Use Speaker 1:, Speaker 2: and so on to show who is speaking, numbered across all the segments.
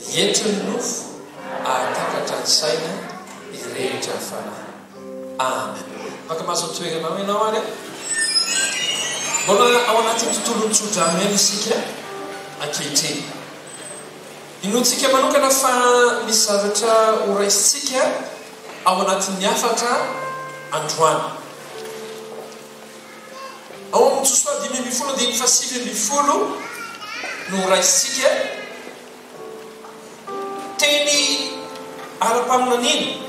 Speaker 1: entiny nofo atakatra ny saina irehetra fanahy. Amen. Maka mahazotoeranao ianao ary mbola ao anatin'ny tontolony tsodrano ihany isika ankehitriny. Inoantsika manokana fa misy zavatra horaisitsika ao anatin'ny afatra androany. Ao amin'ny Josua 5:7 no horaisitsika teny ara-paminanina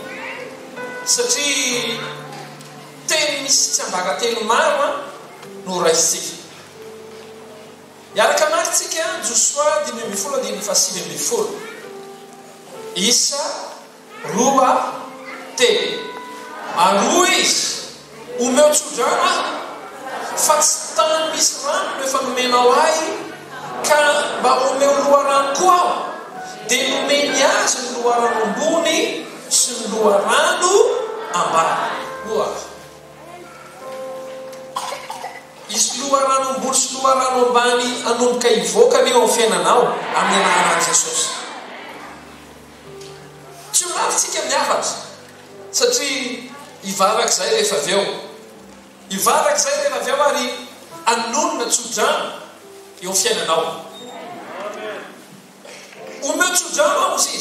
Speaker 1: satria teny misy tsy ambaratelo maro no horaisitsika. Iaraka maritsika Josua 5:7 isa 2:3 aroa izy omeo tsodrano fa tsy tany misy rano no efa nomenao ahy ka mba omeo loharano koa aho dia nomeny azy ny loharano ambony sy ny loharano ambany. Izy loharano ambony sy loharano ambany anomboka hivoaka ny eo amin'ny fiainanao amin'ny anaran'i Jesosy. Tsy ho lavitsika miafatra satria hivarak'izay rehefa avy eo. Hivarak'izay rehefa avy eo ary anonona tsodrano eo amin'ny fiainanao. Omeo tsodrano ao izy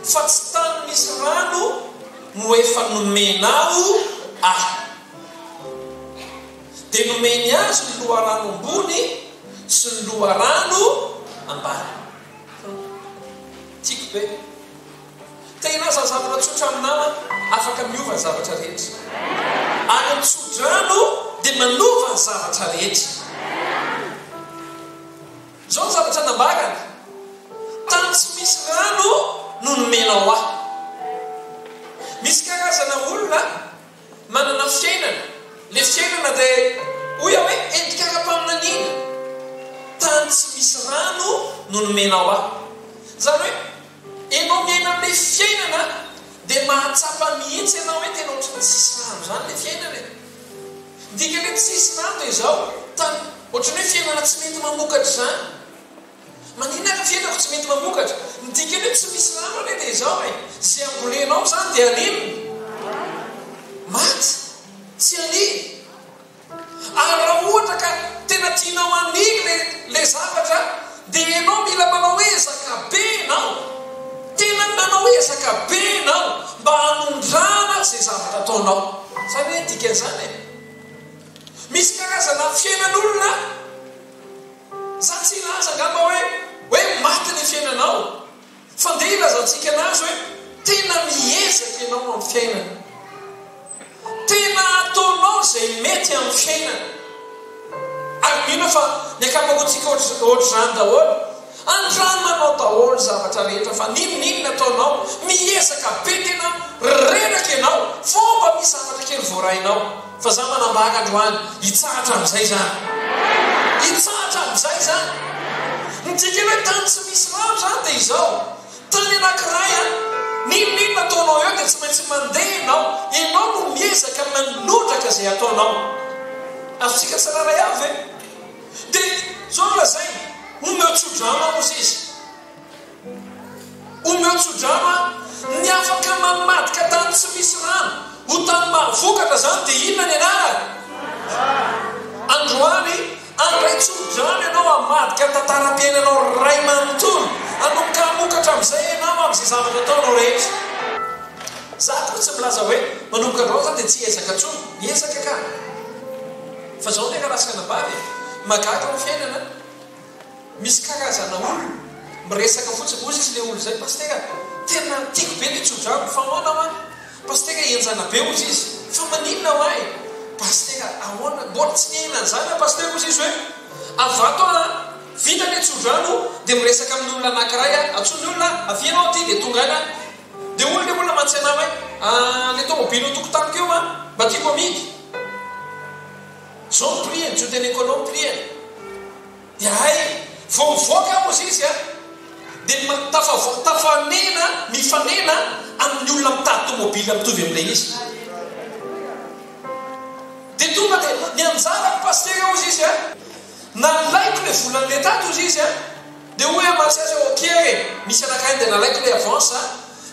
Speaker 1: fa tsy tany misy rano no efa nomenao ahy dia nomeny azy ny loharano ambony sy ny loharano ambany. Tiako be tena za zavatra tsotra aminama afaka miova ny zavatra rehetra. Any amin'ny tsodrano dia manova ny zavatra rehetra. Zao ny zavatra nambagana tany tsy misy rano no nomenao ahy. Misy karazana olona manana fiainana, le fiainana dia hoy hoe endrika ara-paminanina, tany tsy misy rano no nomenao ahy. Zany hoe ianao miaina amin'ilay fiainana dia mahatsapa mihitsy ianao hoe tena ohatran'ny tsisy rano zany le fiainana. Dika le tsisy rano dia izao tany ohatran'ny hoe fiainana tsy mety mamokatra zany. Maninona ka fiainako tsy mety mamokatra? Midika hoe tsy misy rano ane dia izao e. Zay ambolenao zany dia aninona? Maty, tsy aniny. Ary raha ohatra ka tena tianao aniny le zavatra dia ianao mila manao ezaka be ianao. Tena manao ezaka be ianao mba hanondrana izay zavatra ataonao. Zany hoe dikan'izany e. Misy karazana fiainan'olona za tsy ilaza angamba hoe maty ny fiainanao, fa ndeha ilazantsika anazy hoe tena miezaka ianao amin'ny fiainana, tena ataonao izay mety amin'ny fiainana. Ary mino fa ny akamokontsika ohatry zany daholo, andrano manao daholo zavatra rehetra fa ninonino nataonao, miezaka be tena reraka ianao, fomba misy zavatra kely voarainao. Fa za manambaka androany hitsahatra amin'izay zany, hitsahatra amin'izay zany. Nitsika hoe tany tsy misy rano zany dia izao tany anankiray ninonino nataonao eo dia tsy maintsy mandeha ianao no miezaka manodraka izay ataonao. Azontsika tsiraray avy e. Dia zao lazay omeo tsodrano ao izy. Omeo tsodrano ny afaka mamadika tany tsy misy rano ho tany mahavokatra zany dia inona ny anarany? Androany andray tsodrano ianao amadika tantara-piainanao ray manontolo anomboka hamokatra amin'izay ianao amin'izay zavatra ataonao rehetra. Za koa tsy milaza hoe manomboka androany zany dia tsy ezaka tsony, miezaka ka. Fa zao ndraika rasika nabavy magaga amin'ny fiainana. Misy karazana olona miresaka fotsiny ozy izy le olo zay, pastera tena tiako be le tsodrano fa ahoana ho any? Pastera enjana be ozy izy fa maninona ho ahy? Pastera ahoana mbola tsy niaina an'izany pastera ozy izy hoe avato vita le tsodrano dia miresaka amin'ny olona anankiray atsony olona avianao aty dia tonga any dia olona olona mantsy anao hoe le tomobilo tokotaniko eo mba tiako amidy. Zao prieny, tsy ho teneko anao prieny. Dia hay vao mivoaka ozy izy dia tafanena mifanena amin'ny olona mitady tomobily mitovy amin'ilay izy. Dia tonga dia ny anjara pastera ozy izy na laiko le volan'le tato ozy izy dia hoe amatsy azy oke misy anakany dia nalaiko le avance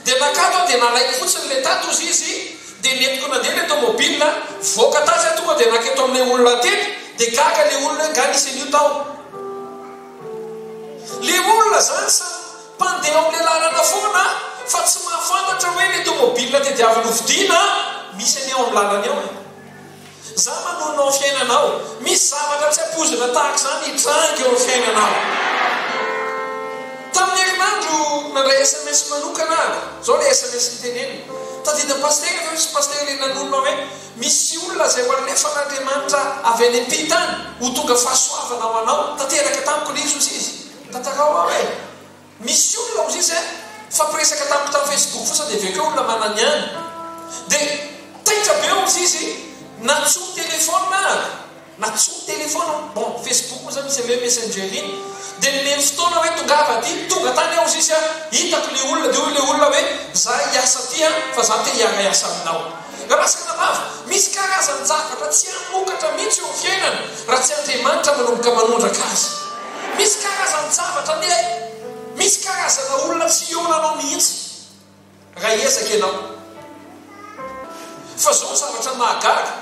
Speaker 1: dia nakato dia nalaiko fotsiny le tato izy dia netiko nandeha le tomobile voaka tasy tonga dia naketo amin'ilay olona teny dia gaga le olona hoe ga nisy an'io tao le olona zany sa mpandeha amin'le lalana foana fa tsy mahafantatra hoe le tomobile dia diavy novidiana misy any eo amin'ny lalana eo za manonao fiainanao misy zavatra tsy apozina tahaka zany hitrangy eo fiainanao tamin'ny herinandro nandray SMS manokana zao le SMS niteneny tadida paster fa misy paster le nanonona hoe misy olona zay ho alefan'Andriamanitra avy any am-pitany ho tonga fahasoavana ho anao tanteraka tamiko le izy tantarao hoe misy olona ozy izy fampiresaka tamiko tamin'ny Facebook fosa dia avekeo olona manany any dia taitra be ozy izy natso telefona bon Facebook moa zany misy ave messenger iny dia neny fotoana hoe tongava ty tonga tany ao izy hitako le olona dia hoy le olona hoe za hiasa ty fa za te hiasa aminao rasaka navava misy karazany zavatra tsy hamokatra mihitsy eo fiainana raha tsy Andriamanitra manomboka manondraka azy misy karazany zavatra ne misy karazana olona tsy ionanao mihitsy raha ezaka ianao fa zao zavatra mahagaga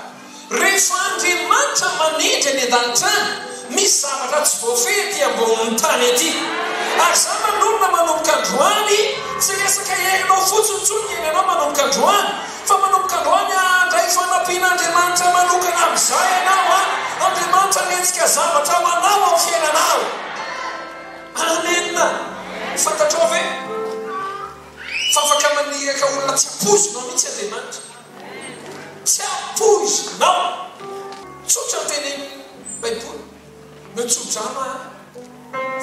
Speaker 1: rehefa Andriamanitra manendry any an-danitra any misy zavatra tsy voafety ambonin'ny tany aty ary za manonona manomboka androany tsy resaka herinao fotsontsony ianao manomboka androany fa manomboka androany andray fanampian'Andriamanitra manokana amin'izay ianao Andriamanitra netsika zavatra ho anao amin'ny fiainanao amenna fantatrao ve fa afaka maniraka olona tsy apozinao mihitsy Andriamanitra tsy apozinao tsotra ny teneny baiboly metsodrama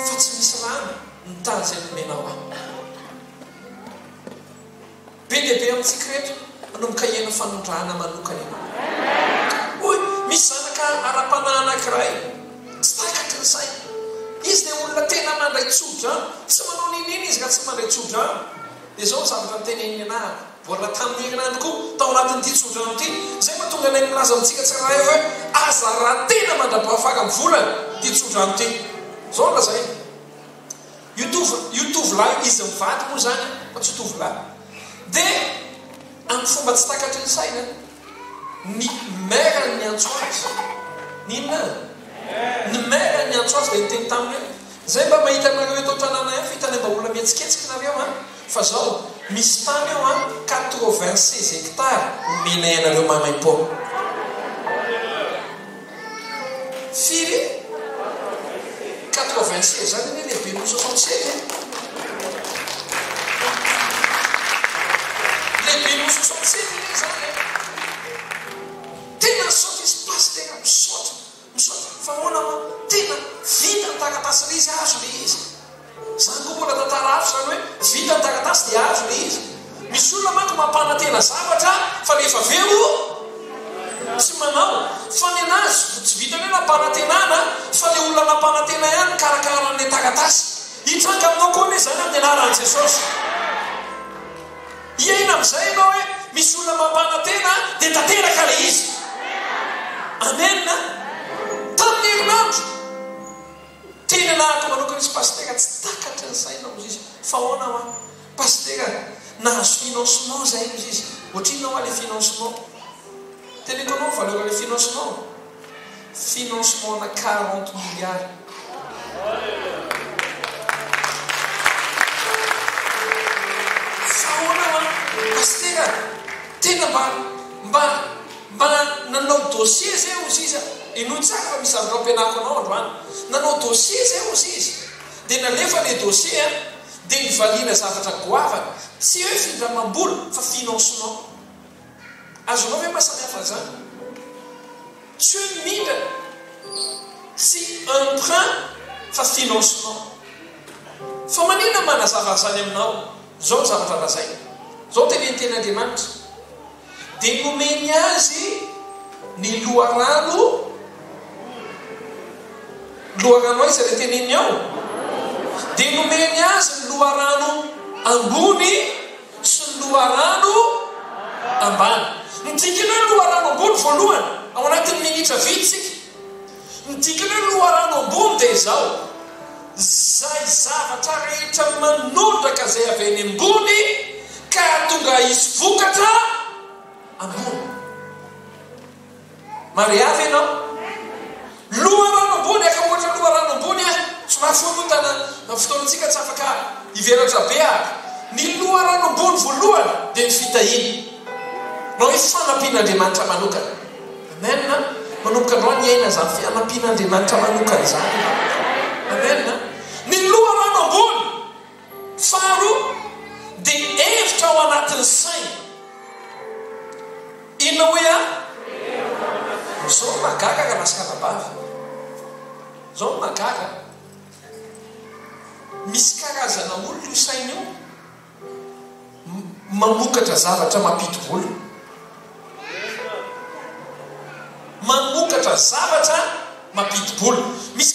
Speaker 1: fa tsy misy rano nitany zay nomenao be dia be amintsika reto manomboka hiaina fanondrahana manokana ianao oy misy zanaka ara-panahy anankiray tsy takatry ny saina izy dia olona tena mandray tsodrano tsy manao nininy izy ka tsy mandray tsodrano dia zao zavatra nyteneniny anahy vola tamin'ny herinandro koa tao anatin'ity tsodrano ity zay mahatonga nay milaza amintsika tsy raha eo hoe aza raha tena mandrapahafaky amin'ny volana ty tsodrano ity zao lazay io tovolahy izy mivady moa zany fa tsy tovolahy dia amin'ny fomba tsy takatry ny saina ny mairany ny antso azy ninona ny mairany ny antso azy dia niteny taminy hoe zay mba mahita anareo eto an-tranana eo fitany mba olona mihetsiketsika nareo fa zao misy tany eo 96 hectare menay anareo mamaim-po firy 96 zany ne lehibe no 67 lehibe no 67 ne zany tena misaotra izy pastera misaotra fa hoana tena vita ny takatasy le izy azo le izy zany koa mbola tantara afo zany hoe vita ny takatasy dia azo le izy misy olona manko mampanatena zavatra fa rehefa veo tsy manao fa ny anazy tsy vita hoe nampanatenana fa le olona nampanatena ihany karakaran'le takatasy hitranga aminao koa ne zany amin'ny anaran'i Jesosy iaina amin'izay ianao hoe misy olona mampanatena dia tanteraka le izy amenna tamin'ny herinandro teny anahako manokana izy pastera tsy takatra ny saina ozy izy fa hoana pastera nahazo financement zay ozy izy ohatrinao le financement teneko anao valeur le financement na 40 milliards fa hoana pastera tena mba nanao dossier zay ozy izy ino tsaka fa misy zavatra ampianako anao androany nanao dossier zay ozy izy dia nalefa le dossier dia nivaliana zavatra goavana tsy hoe findramam-bola fa financement azonao hoe mahasamihafa zany tsy hoe midra sy emprunt fa financement fa manina manazava zany aminao zao zavatra lazay zao tenenteny Andriamanitra dia nomeny azy ny loharano izy le teneny ao dia nomeny azy ny loharano ambony sy ny loharano ambany nidikana hoe loharano ambony voalohany ao anatin'ny minitra vitsika nidikana hoe loharano ambony dia zao zay zavatra rehetra manondraka zay avy any ambony ka tonga izy vokatra ambony. mariavy ianao loharano ambony akamoatra loharano ambony somary foanotana fotoanatsika tsy afaka iveratra be ary ny loharano ambony voalohany dia ny fitahiny nao hoe fanampian'Andriamanitra manokana. Amen. Manomboka androany aina zany fanampian'Andriamanitra manokana zany. Amen. Ny loharano ambony faharoa dia hevitra ao anatin'ny saina. Inona hoe zao magaga ka nasikana-bavy zao magaga. Misy karazana olona io saina io mamokatra zavatra mampidi-bola, mamokatra zavatra mampidi-bola. Misy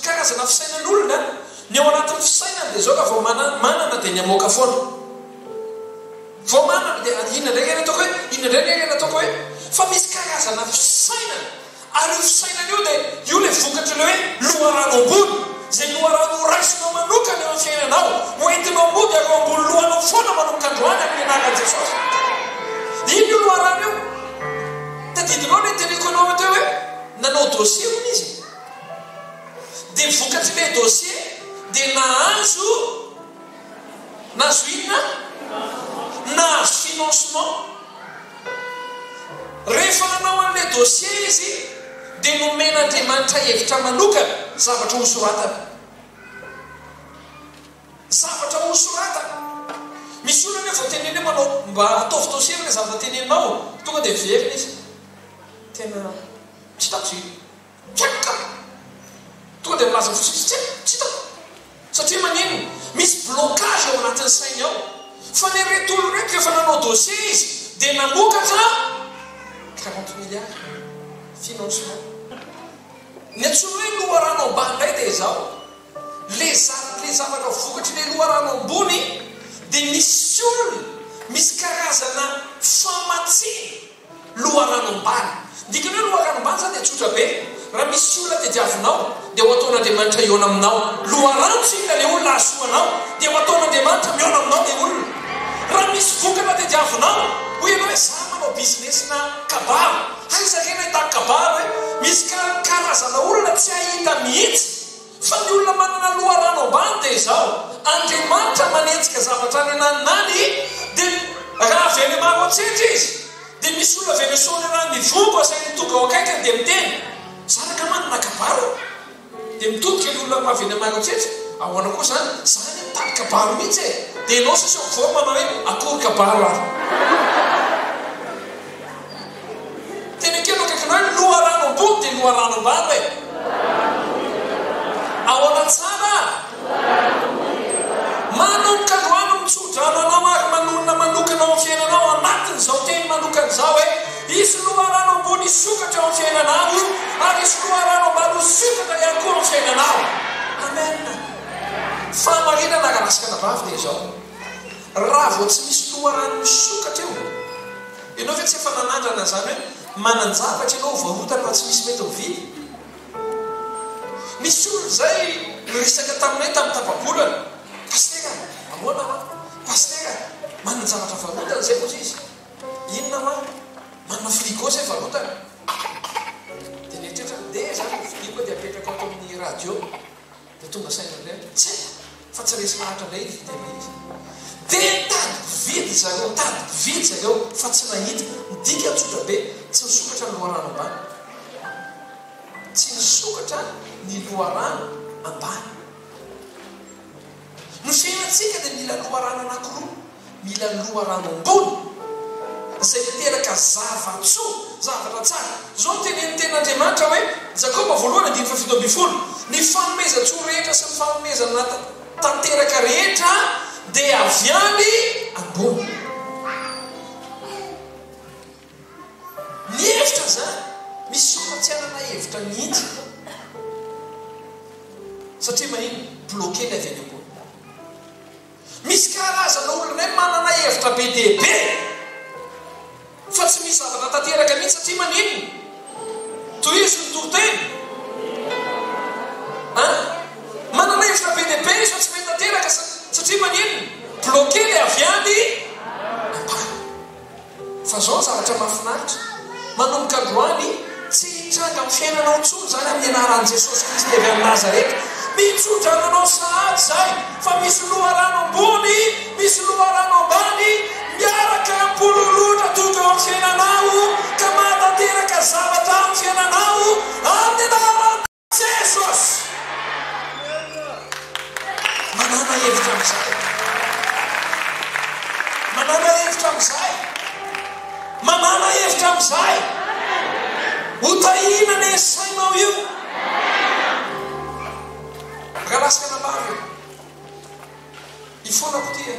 Speaker 1: karazana fisainan'olona ny ao anatin'ny fisainany dia zao ka vao manana dia ny amoaka foana. Vao manana dia inona ndraiky ataoko hoe inona ndraiky ataoko hoe fa misy karazana fisainana ary io fisainana io dia io le vokatra le hoe loharano ambony. Zay loharano raisinao manokana eo amin'ny fiainanao hoentinao mody ao ambony lohanao foana manomboka androany amin'ny anaran'i Jesosy. Ino io loharano io? Tadidinao ilay teneko anao teo hoe nanao dossier hono izy dia vokatry ilay dossier dia nahazo inona? Nahazo financement. Rehefa nanao an'ilay dossier izy dia nomen'Andriamanitra hevitra manokana zavatra hosoratana. Zavatra hosoratana. Misy olona nefa teneneo manao mba ataovy dossier ilay zavatra teneninao tonga dia verina izy. Tena tsy tatsy tjaka tonga dia milaza fotsy tsy tako satria manino misy blocage ao anatin'ny sainy ao. Fa ny retolo reky rehefa nanao dossier izy dia namokatra 40 milliards financement. Ny antsoina hoe loharano ambany indray dia izao le zavatra vokatry le loharano ambony dia misy olona misy karazana famatsina loharano ambany. Dikany hoe loharano ambany zany dia tsotra be. Raha misy olona dia diavinao dia ho ataon'Andriamanitra iona aminao. Loharano tsika le olona asoanao dia ho ataon'Andriamanitra miona aminao le olona. Raha misy vokatra dia diavinao ho ianao hoe za manao business na kabaro aizakena hitako kabaro hoe misy karazana olona tsy ahita mihitsy. Fa ny olona manana loharano ambany dia izao Andriamanitra manenjika zavatra any ananany dia raha avy any maro antsetra izy dia misy olona avy any asona raha mivongo asainy tonga ao akaikany dia miteny zanaka manana kabaro dia mitodika ny olona avy any maro antsetra ahoana koa zany zany mitady kabaro mihitsy dia ianao sasy forma hoe akory kabaro ary tena kelo kaikanao hoe loharano ambony dia loharano ambany hoe ahoana tsara manomboka androano mitsodrano anao ary manonona manokana ao amin'ny fiainanao anatiny izao teny manokana izao hoe isy loharano ambony sokatra ao amin'ny fiainanao ary isy loharano ambany sokatra ihany koa ao amin'ny fiainanao. Amen. Famarinana arasikana-bavy dia izao raha vao tsy misy loharano misokatra eo ianao ve tsy efa nanandrana zany hoe manan-javatra ianao varotana fa tsy misy mety mividy. Misy olona zay resaka taminay tamin'ny tapabolana pastera ahoana pastera manan-javatra varotana zay koa izy inona manana frigo zay varotana dia netrehitra dia zany frigo dia apetraka ato amin'ny radio dia tonga saina indray tsy fa tsy resy lahatra indray vitana izy dia tady vidy zareo fa tsy nahita midika tsotra be tsy nisokatra ny loharano ambany tsy nisokatra ny loharano ambany. Ny fiainantsika dia mila loharano anankiroa, mila loharano ambony izay miteraka zavatra tsara. Zao tenen'ny ten'Andriamanitra hoe Jakoba voalohany 17 ny fanomezan-tsoa rehetra sy ny fanomezana tanteraka rehetra dia avy any ambony. Ny hevitra zany misy olona tsy hanana hevitra mihitsy satria manino bloqué ny avy any ambony. Misy karazana olona manana hevitra be dia be fa tsy misy zavatra tanteraka mihitsy satria manino toy izy ny toroteny manana anao tsony zany amin'ny anaran'i Jesosy Kristy avy amin'ny Nazareta. Mitsotra ananao sahady zay fa misy loharano ambony, misy loharano ambany, miaraka pololotra tonga ao amin'ny fiainanao ka mahatanteraka zavatra amin'ny fiainanao amin'ny anaran'i Jesosy. Manana hevitra amin'izay. Manana hevitra amin'izay. Manana hevitra amin'izay. Hotahina ny sainao io. Rahalasaka nambavy io. Ifonako tia.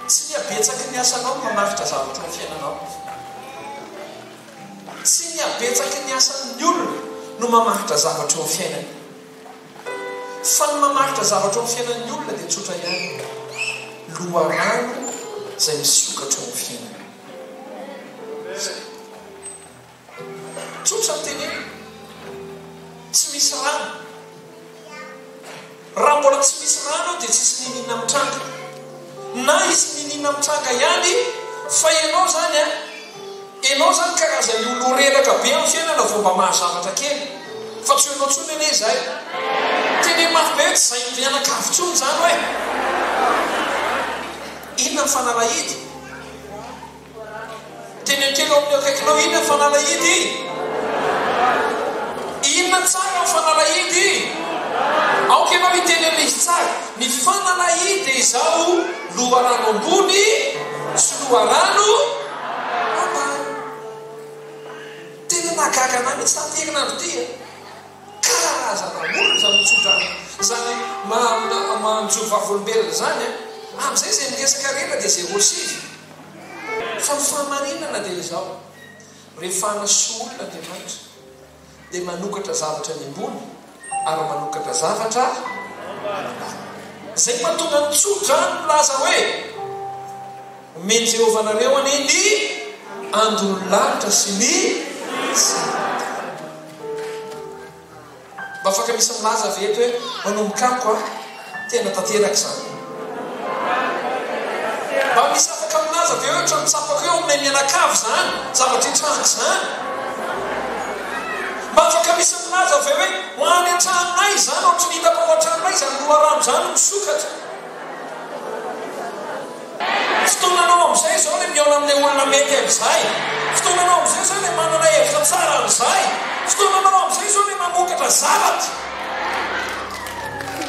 Speaker 1: Tsy niabetsaky ny asanao no mamaritra zavatra amin'ny fiainanao. Tsy niabetsaky ny asan'ny olona no mamaritra zavatra amin'ny fiainana. Fa ny mamaritra zavatra amin'ny fiainan'ny olona dia tsotra ihany. Loharano izay misokatra amin'ny fiainana. Tsotra ny teneny. Tsy misy rano. Raha mbola tsy misy rano dia tsisy ninina mitranga. Na izy ninina mitranga ihany fa ianao zany ianao zany karazan'ny olo reraka be amin'ny fiainana vao mba mahazavatra kely. Fa tsy ianao tsony ane izay. Teneny mafy be tsy izay mianakavy tsony zany hoe. Inona ny fanalahidy? Teneny kely ao amin'ny akaikinao, inona ny fanalahidy? Inona tsara ny fanalahidy? Aoka ianao hiteny amin'izy tsara. Ny fanalahidy izao loharano ambony sy loharano ambany. Tena nahagaga anahy mihitsy tanterina andro ity. Karazana olona zany mitsotra zany manjovo vavolombelona zany amin'izay izay miresaka rena dia zay rosivy. Fa ny fahamarinana dia izao. Rehefa anasoa olona Andriamanitra dia manokatra zavatra ny ambony ary manokatra zavatra zay mahatonga ny tsotra ny milaza hoe omeny Jehovah nareo anie ny andro ny lanitra sy ny mba afaka misy milaza veto hoe manomboka amiko tena tanteraka izany. Mba misy afaka milaza ve ohatra mitsapaka eo amin'ny mianakavy zany zavatra hitranga zany. Mba afaka misy milaza ve hoe ho any an-tranonay zany ohatra ny hitako ao an-tranonay zany loharano zany misokatra. Fotoananao amin'izay zao ilay miaona amin'ny olona mety amin'izay. Fotoananao amin'izay zao ilay manana hevitra tsara amin'izay. Fotoananao amin'izay zao ilay mamokatra zavatra.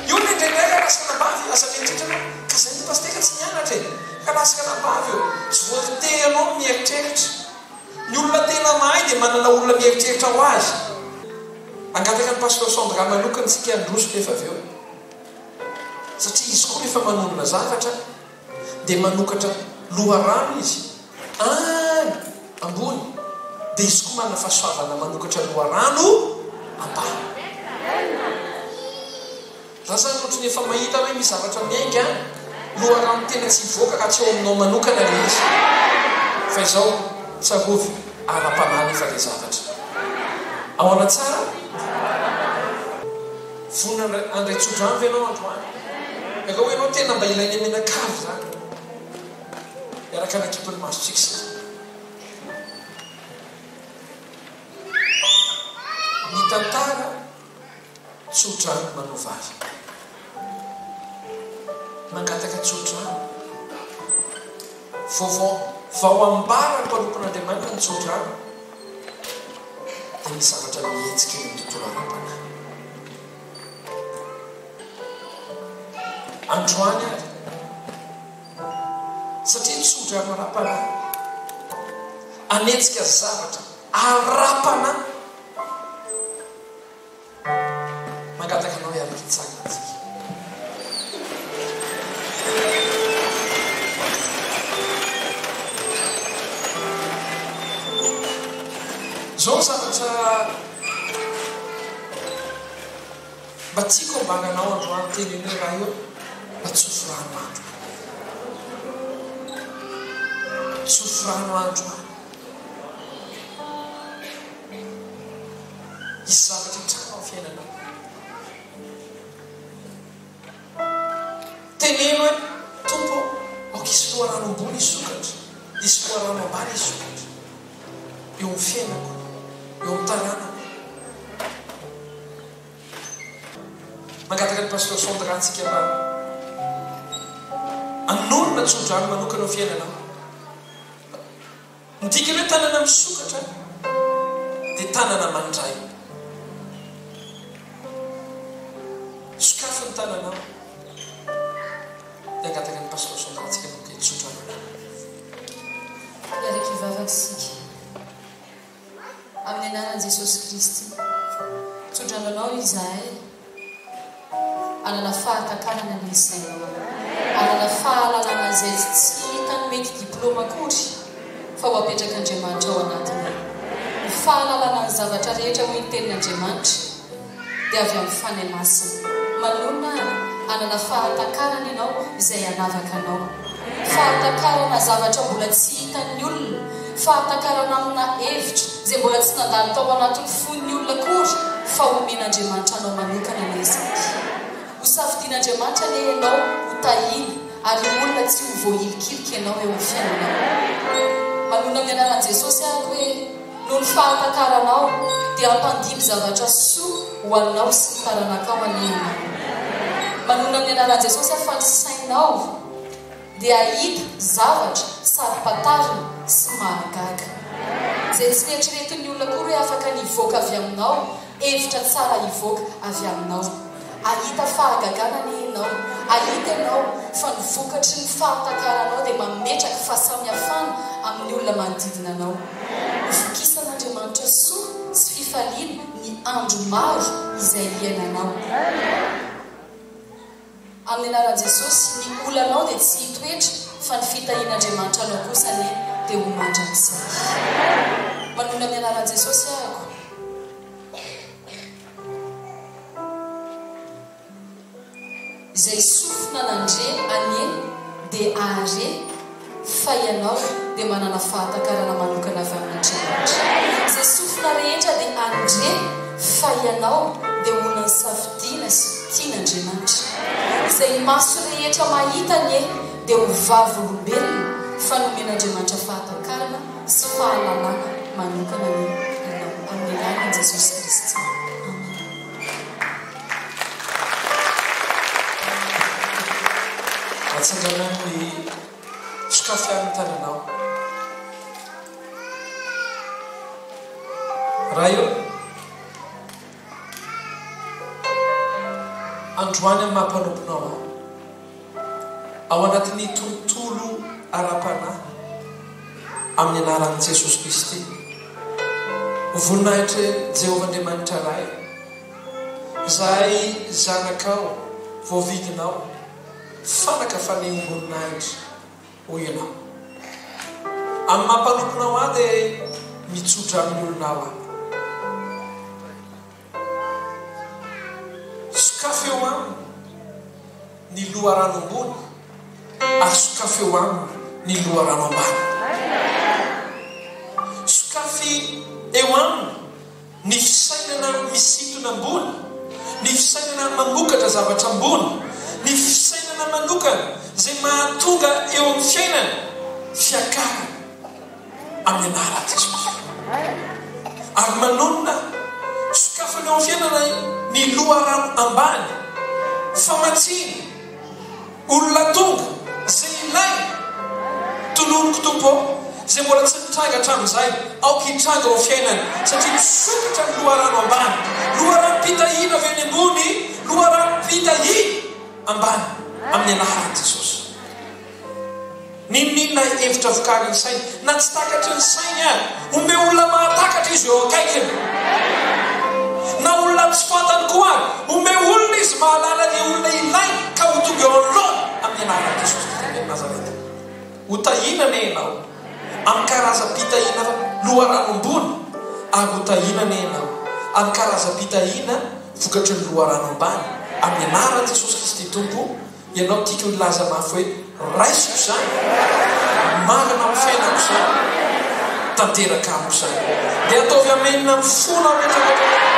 Speaker 1: Io ny ndraindray lasaka nambavy asa mieritreritra ka izay ny pastera tsy nianatra e. Ka lasaka nambavy io tsy voatery ianao mieritreritra. Ny olona tena mahay dia manana olona mieritreritra ho azy. Angataka ny pastor Sandra manokana tsika androso rehefa avy eo. Satria izy koa rehefa manonona zavatra dia manokatra loharano izy any ambony, dia izy koa manana fahasoavana manokatra loharano ambany. Raha zany ohatra ny efa mahita hoe misy zavatra miainga loharano tena tsy hivoaka ka tsy eo aminao manokana ilay izy. Fa izao tsarovy ara-panany efa ilay zavatra. Ao anatsara vonona andray tsodrano ianao androany. Eka hoe ianao tena mba ilainy menakavy zany. Miaraka anakipony masotsika sika. Ny tantara tsodrano manova azy. Mangataka tsodrano. Vao ambara mpanopon'Andriamanitra ny tsodrano dia misy zavatra mihetsika eo amin'ny tontolo ara-panahy. Androany ary satria tsodrano ara-panahy anetsika zavatra ara-panahy mangataka anao hiaraka hitsanga antsika. Zao zavatra mba tiako ambanganao androany teny hoe raha io mba tsofrano andro. Tsofrano androany. Isy zavatra hitrano amin'ny fiainanao. Teneno hoe tompo aoka isy loharano ambony isokatra, isy loharano ambany isokatra eo amin'ny fiainako, eo amin'ny tanànako, mangataka ny pasteur Sondratsika ambany anonona tsodrano manokana ao fiainanao midika hoe tanana misokatra dia tanana mandray sokafo ny tananao dia angataka ny pasteur Sondratsika manokana tsodrano
Speaker 2: iaraka ivavakisika amin'ny anaran'i Jesosy Kristy tsodrananao izahay anana fahatakanana ny sainao anana fahalalana izay tsy hitany mety diplôma akory fa ho apetraka Andriamanitra ao anatiny ny fahalalana ny zavatra rehetra ho itenin'Andriamanitra dia avy amin'ny fanahy masina manona anana fahatakanana ianao izay anavaka anao fahatakarana zavatra mbola tsy hitan'ny olona fahatakarana amina hevitra izay mbola tsy nandalo tao anatin'ny fon'ny olona akory fa omen'Andriamanitra anao manokana ny ezaka hosafidian'Andriamanitra le ianao ho tahiny ary olona tsy ho voahilikilika ianao eo amin'ny fiainanao manona amin'ny anaran'i Jesosy ahako hoe noho ny fahantakaranao dia ampandimy zavatra soa ho anao sy ny taranakao anenao manona amin'ny anaran'i Jesosy fa ny sainao dia ahita zavatra sady patarina sy mahagaga izay tsy mieritriretin'ny olona akory hoe afaka nivoaka avy aminao hevitra tsara hivoaka avy aminao ahita fahagagana ny ianao ahita ianao fa nivokatry ny fahatakaranao dia mametraka fahasamihafana amin'ny olona manodidina anao vokisan'Andriamanitra soa sy fifaliana ny andro maro izay iainanao amin'ny anaran'i Jesosy ny olanao dia tsy hitoetra fa ny fitahian'Andriamanitra anao kosa ny dia ho mandrakizay manona amin'ny anaran'i Jesosy ahako izay sofina nandre anye dia are fa ianao dia manana fahatakarana manokana avy amin'Andriamanitra izay sofina rehetra dia andre fa ianao dia olona ny safidiana sy tian'Andriamanitra izay maso rehetra mahita anye dia ho vavolombelona fa nomen'Andriamanitra fahatakarana sy fahalalana manokana ny ianao amin'ny anaran'i Jesosy Kristy.
Speaker 1: Atsanganany sokafy amin'ny tananao raha io androany amin'ny mampanomponao ao anatin'ny tontolo ara-panahy amin'ny anaran'i Jesosy Kristy voninahitra Jehovah-Andriamanitra ray zahay zanakao voavidinao fanaka fanehomboninaitra ho ianao amin'ny mampanomponao ahy dia mitsotra amin'ny olonao ahy sokafy eo aminy ny loharano ambony ary sokafy eo aminy ny loharano ambany sokafy eo aminy ny fisainana misintona ambony ny fisainana mamokatra zavatra ambony ny fisainana manokana izay mahatonga eo amin'ny fiainana fiakarana amin'ny anaran'i Jesosy ary manonona sokafana eo amin'ny fiainana ny loharano ambany famatsiny olona tonga izay ilay tolonoko tompo izay mbola tsy nitranga hatramin'izay aoka hitranga ao fiainana satria misokatra ny loharano ambany loharano mpitahiana avy any ambony loharano mpitahiana ambany amin'ny anaran'i Jesosy ninona hevitra vokariny saina na tsy takatry ny sainy ary ome olona mahatakatra izy eo akaikiny na olona tsy fantany koa ary ome olona izy mahalala ny olona ilay ka ho tonga eo anoloana amin'ny anaran'i Jesosy Kristy Nazareta ho tahinana ianao amin'ny karazam-pitahiana loharano ambony ary ho tahinana ianao amin'ny karazam-pitahiana vokatry ny loharano ambany amin'ny anaran'i Jesosy Kristy Tompo ianao tiako ny laza mafy hoe raisiko izany marina amin'ny fiainako izany tanteraka amiko izany dia ataovy amenina amin'ny fona rehetra